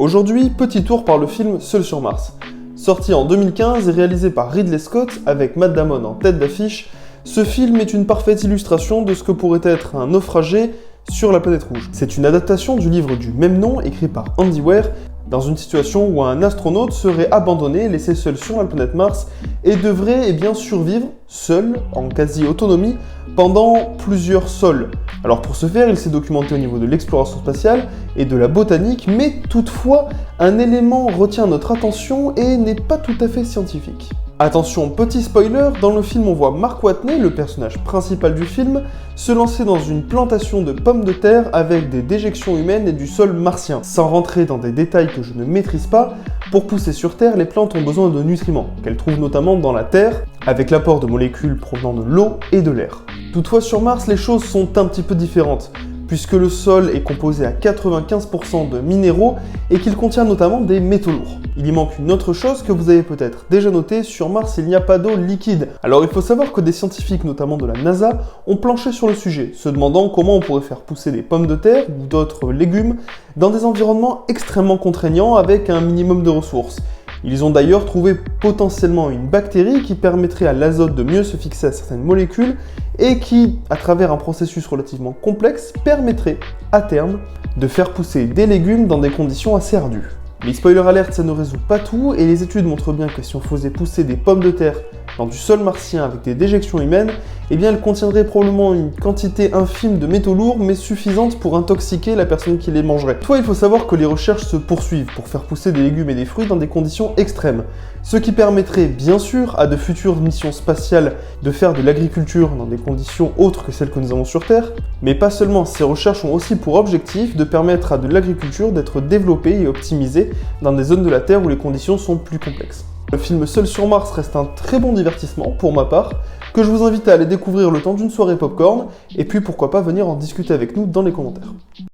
Aujourd'hui, petit tour par le film Seul sur Mars. Sorti en 2015 et réalisé par Ridley Scott avec Matt Damon en tête d'affiche, ce film est une parfaite illustration de ce que pourrait être un naufragé sur la planète rouge. C'est une adaptation du livre du même nom écrit par Andy Weir, dans une situation où un astronaute serait abandonné, laissé seul sur la planète Mars et devrait survivre, seul, en quasi-autonomie, pendant plusieurs sols. Alors pour ce faire, il s'est documenté au niveau de l'exploration spatiale et de la botanique, mais toutefois, un élément retient notre attention et n'est pas tout à fait scientifique. Attention, petit spoiler, dans le film on voit Mark Watney, le personnage principal du film, se lancer dans une plantation de pommes de terre avec des déjections humaines et du sol martien. Sans rentrer dans des détails que je ne maîtrise pas, pour pousser sur Terre, les plantes ont besoin de nutriments, qu'elles trouvent notamment dans la Terre, avec l'apport de molécules provenant de l'eau et de l'air. Toutefois sur Mars, les choses sont un petit peu différentes, puisque le sol est composé à 95% de minéraux et qu'il contient notamment des métaux lourds. Il y manque une autre chose que vous avez peut-être déjà noté, sur Mars il n'y a pas d'eau liquide. Alors il faut savoir que des scientifiques, notamment de la NASA, ont planché sur le sujet, se demandant comment on pourrait faire pousser des pommes de terre ou d'autres légumes dans des environnements extrêmement contraignants avec un minimum de ressources. Ils ont d'ailleurs trouvé potentiellement une bactérie qui permettrait à l'azote de mieux se fixer à certaines molécules et qui, à travers un processus relativement complexe, permettrait, à terme, de faire pousser des légumes dans des conditions assez ardues. Mais spoiler alert, ça ne résout pas tout, et les études montrent bien que si on faisait pousser des pommes de terre dans du sol martien avec des déjections humaines, elles contiendraient probablement une quantité infime de métaux lourds, mais suffisante pour intoxiquer la personne qui les mangerait. Toutefois, il faut savoir que les recherches se poursuivent pour faire pousser des légumes et des fruits dans des conditions extrêmes, ce qui permettrait bien sûr à de futures missions spatiales de faire de l'agriculture dans des conditions autres que celles que nous avons sur Terre, mais pas seulement, ces recherches ont aussi pour objectif de permettre à de l'agriculture d'être développée et optimisée dans des zones de la Terre où les conditions sont plus complexes. Le film Seul sur Mars reste un très bon divertissement pour ma part, que je vous invite à aller découvrir le temps d'une soirée popcorn, et puis pourquoi pas venir en discuter avec nous dans les commentaires.